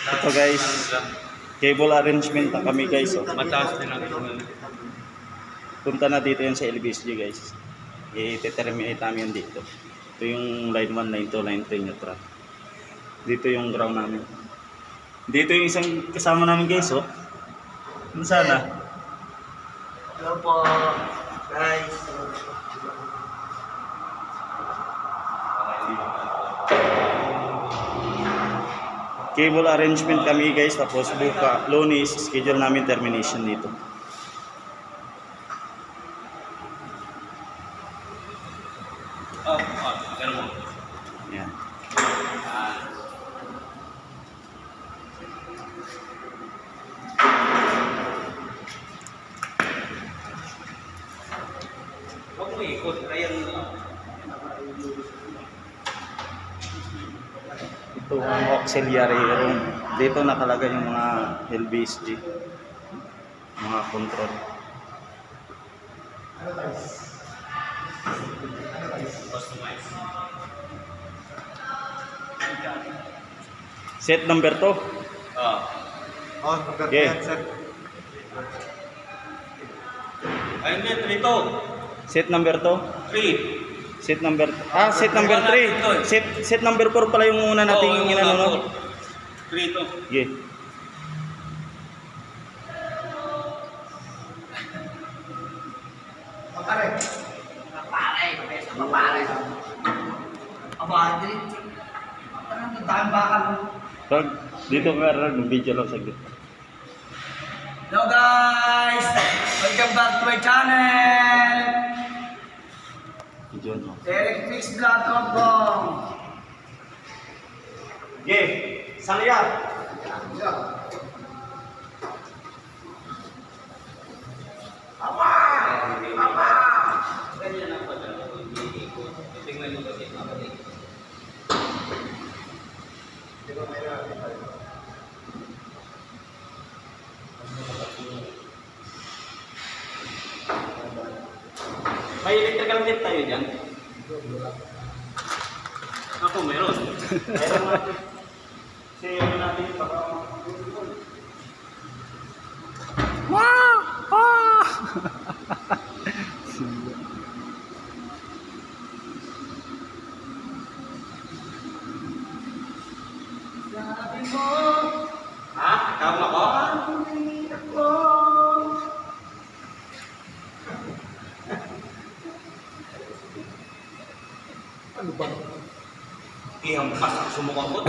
Ito guys, cable arrangement na kami guys. Oh. Mataas din ang Punta na dito yan sa LBSG guys. I-terminate namin dito. Ito yung line 1, line 2, line 3 neutral. Dito yung ground namin. Dito yung isang kasama namin guys. Oh. Ano sana? Hello po, guys. Cable arrangement kami guys. Tapos buka, Lunes, schedule namin termination dito. Yan. Huwag mo ikot. Ayan Ito ang auxiliary room. Dito nakalagay yung mga LBSG. Mga control. Set number 2. Oh, maganda Okay. yan, sir. Ayun din, 3 to. Set number 2. 3. Set number set number 3. Set number 4 pala yung una nating inano no. 3 to. Okay. Papare. Papare. Aba, Andri. Parang nagdaan bakal. Rag, dito ka rag, video lang saglit. Hello guys! Welcome back to my channel! Video no. Derek Fix Vlog Hongkong! Okay, salya. Tingnan mo kasi mabalik. May electrical kit tayo diyan. Ako meron. Meron natin. Si ano natin baka wow! Ah! Sabi mo, Ha? Tama ko? ako. Ano ba? Ihampas ang sumukha ko.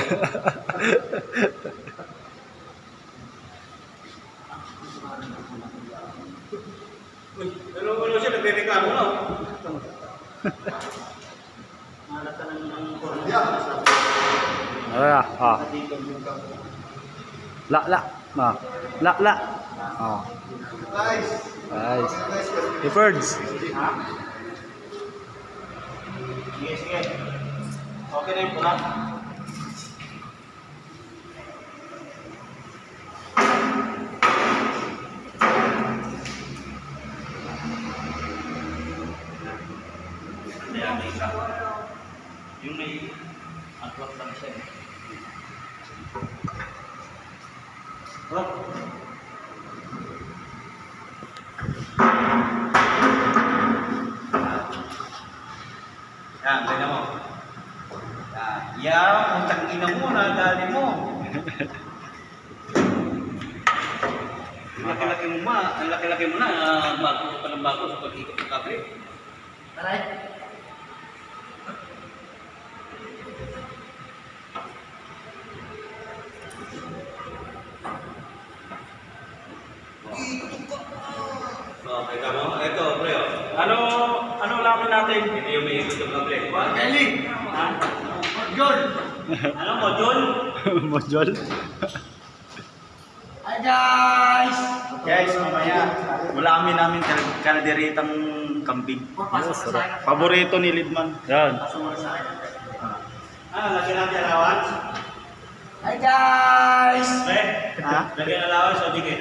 Uy, ano siya? Nagre-reklamo na. malata ng Yeah. La. La. Oh. Guys, Guys. The birds. Sige. Okay na yung pula. Yung may atwak lang siya. Oh. Yan, ganyan mo. Yan, utang ina mo, nadali mo. Ang laki-laki mo na, bago pa ng bago sa pag-ikot ng kable. Aray. Okay ka mo? Ito, pre. Ano laman natin? Hindi yung may ikot ng kable. Kelly! Ha? John! Ano mo, John? Mojol? Hi guys! Guys, mamaya, ulamin namin kalderitang kambing. Paborito ni Lidman. Yan. Lagyan natin alawan. Hi guys! Pre, Ha? lagyan alawan sa bigay.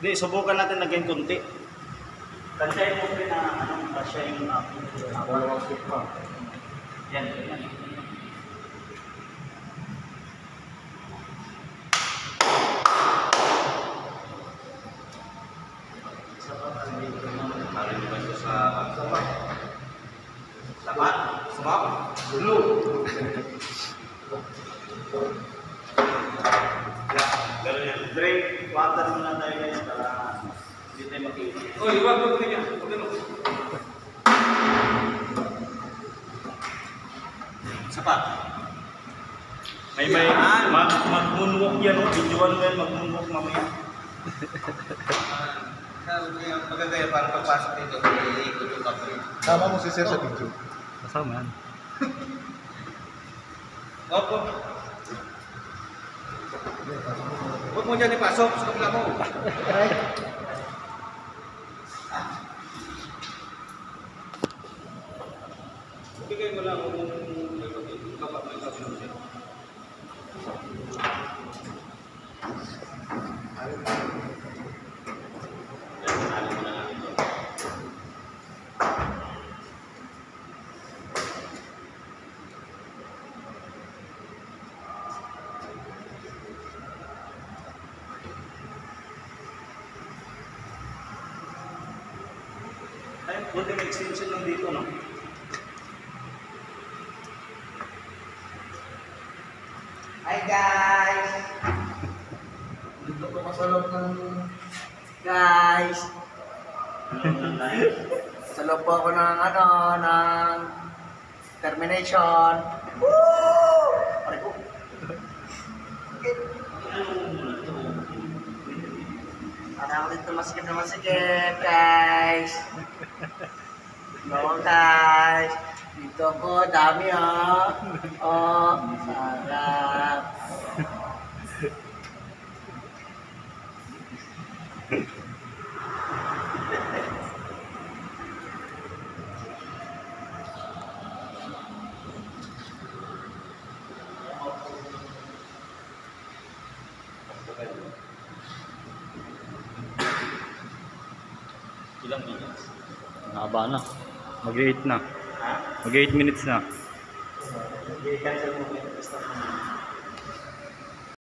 Hindi, subukan natin lagyan kunti. Kansayin mo rin na anong kasya yung Yan. Ganun yan. Drink water muna tayo guys para hindi tayo makita. Uy, wag ka niya. Huwag ganun. Sapa. May Yan. mag-moonwalk yan, oh. Videoan mo yan, mag-moonwalk mamaya. Magagaya para pagpasok dito, iikot yung kapre. Tama mo si Sir sa video. Kasama yan. Opo. Huwag mo dyan ipasok sa kabila mo. Bigay mo lang kung may kapatid. Ay, buti may extension lang dito, no? Hi guys! Dito ko sa loob ng... Guys! Ano lang tayo? Sa loob po ako ng ng termination. Woo! Pare ko. Para ako dito masikip na masikip, guys. No, guys. Dito ko, dami oh. Sarap. Ilang minutes? Haba na. Mag-8 na. Ha? Mag-8 minutes na. I-cancel mo ba yung stop mo?